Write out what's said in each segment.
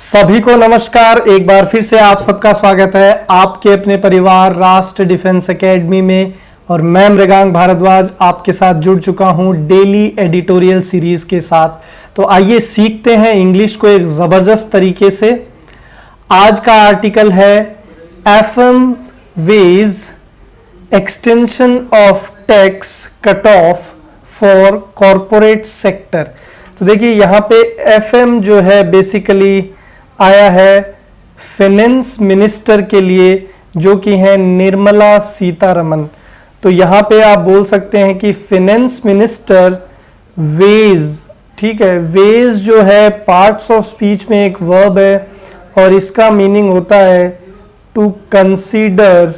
सभी को नमस्कार। एक बार फिर से आप सबका स्वागत है आपके अपने परिवार राष्ट्र डिफेंस एकेडमी में। और मैं मृगांक भारद्वाज आपके साथ जुड़ चुका हूं डेली एडिटोरियल सीरीज के साथ। तो आइए सीखते हैं इंग्लिश को एक ज़बरदस्त तरीके से। आज का आर्टिकल है FM weighs extension of tax cut off for corporate sector. तो देखिए यहाँ पे एफएम जो है बेसिकली आया है फाइनेंस मिनिस्टर के लिए, जो कि है निर्मला सीतारमन। तो यहाँ पे आप बोल सकते हैं कि फाइनेंस मिनिस्टर वेज, ठीक है, वेज जो है पार्ट्स ऑफ स्पीच में एक वर्ब है और इसका मीनिंग होता है टू कंसीडर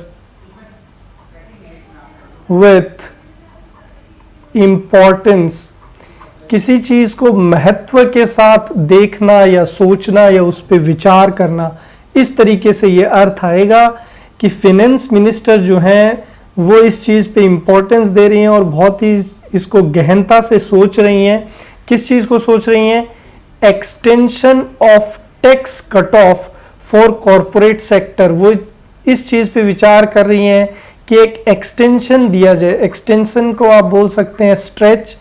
विथ इंपॉर्टेंस। किसी चीज को महत्व के साथ देखना या सोचना या उस पर विचार करना, इस तरीके से ये अर्थ आएगा कि फाइनेंस मिनिस्टर जो हैं वो इस चीज पे इंपॉर्टेंस दे रही हैं और बहुत ही इसको गहनता से सोच रही हैं। किस चीज को सोच रही हैं? Extension of tax cut off for corporate sector. वो इस चीज पे विचार कर रही हैं कि एक एक्सटेंशन दिया जाए। एक्सटेंशन को आप बोल सकते हैं स्ट्रेच।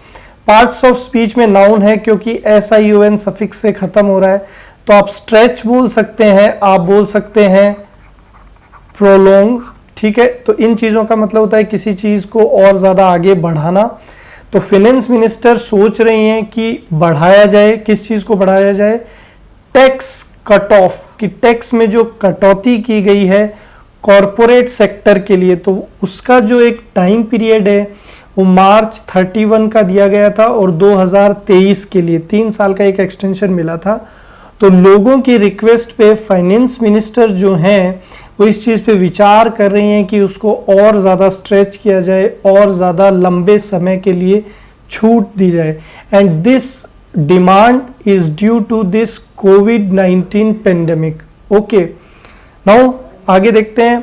पार्ट्स ऑफ स्पीच में नाउन है क्योंकि SION सफिक्स से खत्म हो रहा है, तो आप स्ट्रेच बोल सकते हैं, आप बोल सकते हैं प्रोलोंग, ठीक है। तो इन चीजों का मतलब होता है किसी चीज को और ज्यादा आगे बढ़ाना। तो फाइनेंस मिनिस्टर सोच रही हैं कि बढ़ाया जाए। किस चीज को बढ़ाया जाए? टैक्स कट ऑफ, कि टैक्स में जो कटौती की गई है कॉरपोरेट सेक्टर के लिए, तो उसका जो एक टाइम पीरियड है वो मार्च 31 का दिया गया था और 2023 के लिए 3 साल का एक एक्सटेंशन मिला था। तो लोगों की रिक्वेस्ट पे फाइनेंस मिनिस्टर जो हैं वो इस चीज़ पे विचार कर रही हैं कि उसको और ज़्यादा स्ट्रेच किया जाए और ज़्यादा लंबे समय के लिए छूट दी जाए। And this demand is due to this कोविड-19 पेंडेमिक। ओके, नाउ आगे देखते हैं।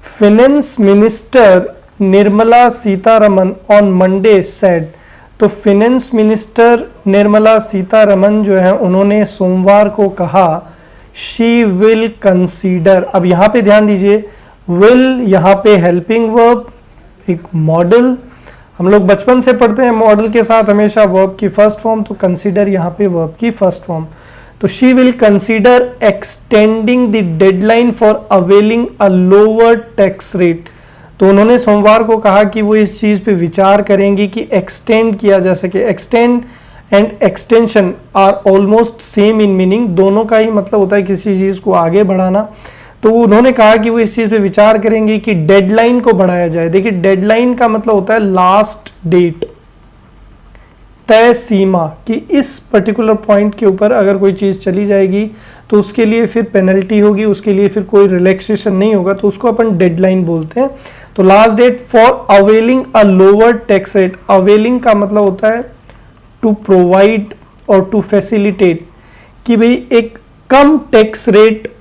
Finance minister Nirmala Sitharaman on Monday said. तो फाइनेंस मिनिस्टर निर्मला सीतारमन जो है उन्होंने सोमवार को कहा शी विल कंसीडर। अब यहाँ पे ध्यान दीजिए, विल यहाँ पे हेल्पिंग वर्ब, एक मॉडल। हम लोग बचपन से पढ़ते हैं मॉडल के साथ हमेशा वर्ब की फर्स्ट फॉर्म, तो कंसीडर यहाँ पे वर्ब की फर्स्ट फॉर्म। तो she will consider extending the deadline for availing a lower tax rate. तो उन्होंने सोमवार को कहा कि वो इस चीज़ पे विचार करेंगी कि एक्सटेंड किया जा सके। Extend and extension are almost same in meaning, दोनों का ही मतलब होता है किसी चीज़ को आगे बढ़ाना। तो उन्होंने कहा कि वो इस चीज़ पे विचार करेंगी कि डेडलाइन को बढ़ाया जाए। देखिए डेडलाइन का मतलब होता है लास्ट डेट, तय सीमा, कि इस पर्टिकुलर पॉइंट के ऊपर अगर कोई चीज़ चली जाएगी तो उसके लिए फिर पेनल्टी होगी, उसके लिए फिर कोई रिलैक्सेशन नहीं होगा, तो उसको अपन डेडलाइन बोलते हैं। तो last date for availing a lower tax rate. Availing का मतलब होता है टू प्रोवाइड और टू फैसिलिटेट, कि भाई एक कम टैक्स रेट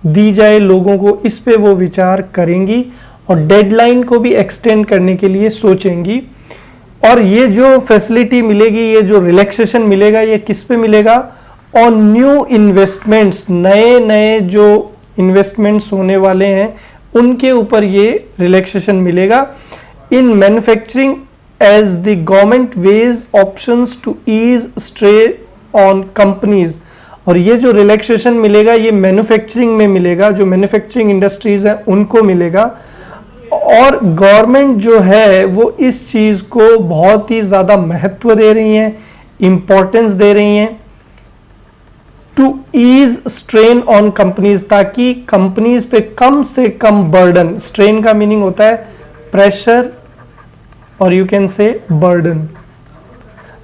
दी जाए लोगों को, इस पे वो विचार करेंगी और डेडलाइन को भी एक्सटेंड करने के लिए सोचेंगी। और ये जो फैसिलिटी मिलेगी, ये जो रिलैक्सेशन मिलेगा, ये किस पे मिलेगा? ऑन न्यू इन्वेस्टमेंट्स, नए नए जो इन्वेस्टमेंट्स होने वाले हैं उनके ऊपर ये रिलैक्सेशन मिलेगा। In manufacturing as the government weighs options to ease strain on companies. और ये जो रिलैक्सेशन मिलेगा ये मैन्युफैक्चरिंग में मिलेगा, जो मैन्युफैक्चरिंग इंडस्ट्रीज हैं उनको मिलेगा। और गवर्नमेंट जो है वो इस चीज़ को बहुत ही ज़्यादा महत्व दे रही हैं, इंपॉर्टेंस दे रही हैं to ease strain on companies, ताकि कंपनीज पे कम से कम बर्डन, स्ट्रेन का मीनिंग होता है प्रेशर और यू कैन से बर्डन।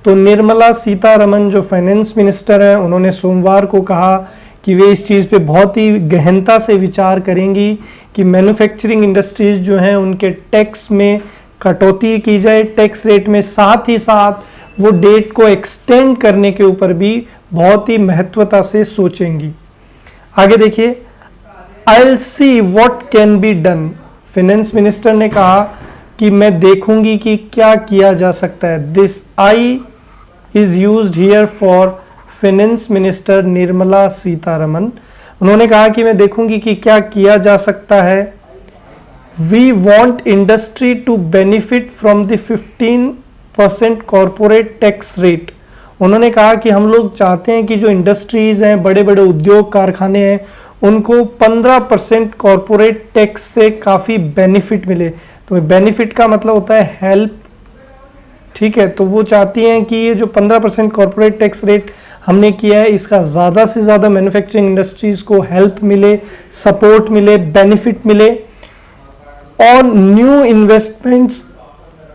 तो निर्मला सीतारमन जो फाइनेंस मिनिस्टर है उन्होंने सोमवार को कहा कि वे इस चीज़ पे बहुत ही गहनता से विचार करेंगी कि मैन्युफैक्चरिंग इंडस्ट्रीज जो हैं उनके टैक्स में कटौती की जाए, टैक्स रेट में, साथ ही साथ वो डेट को एक्सटेंड करने के ऊपर भी बहुत ही महत्वता से सोचेंगी। आगे देखिए, I will see what can be done. Finance minister ने कहा कि मैं देखूंगी कि क्या किया जा सकता है। This I is used here for finance minister Nirmala Sitharaman. उन्होंने कहा कि मैं देखूंगी कि क्या किया जा सकता है। We want industry to benefit from the 15% corporate tax rate. उन्होंने कहा कि हम लोग चाहते हैं कि जो इंडस्ट्रीज हैं, बड़े बड़े उद्योग कारखाने हैं, उनको 15% कॉरपोरेट टैक्स से काफ़ी बेनिफिट मिले। तो बेनिफिट का मतलब होता है हेल्प, ठीक है। तो वो चाहती हैं कि ये जो 15% कॉरपोरेट टैक्स रेट हमने किया है, इसका ज़्यादा से ज़्यादा मैन्युफैक्चरिंग इंडस्ट्रीज को हेल्प मिले, सपोर्ट मिले, बेनिफिट मिले on new investments.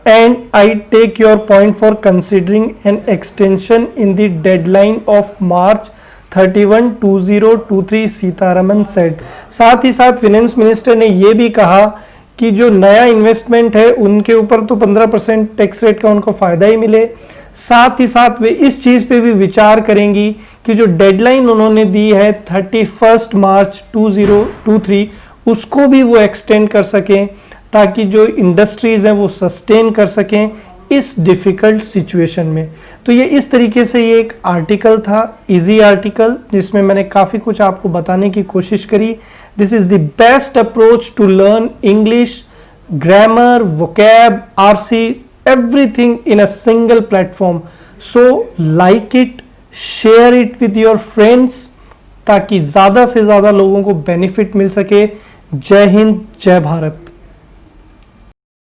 And I take your point for considering an extension in the deadline of March 31, 2023, Sitharaman said। साथ ही साथ फाइनेंस मिनिस्टर ने यह भी कहा कि जो नया इन्वेस्टमेंट है उनके ऊपर तो 15% टैक्स रेट का उनको फायदा ही मिले। साथ ही साथ वे इस चीज पे भी विचार करेंगी कि जो डेडलाइन उन्होंने दी है 31 मार्च 2023, उसको भी वो एक्सटेंड कर सकें ताकि जो इंडस्ट्रीज हैं वो सस्टेन कर सकें इस डिफिकल्ट सिचुएशन में। तो ये इस तरीके से ये एक आर्टिकल था, इजी आर्टिकल, जिसमें मैंने काफ़ी कुछ आपको बताने की कोशिश करी। This is the best approach to learn English, grammar, vocab, RC, everything in a single platform. So like it, share it with your friends ताकि ज़्यादा से ज़्यादा लोगों को बेनिफिट मिल सके। जय हिंद, जय भारत।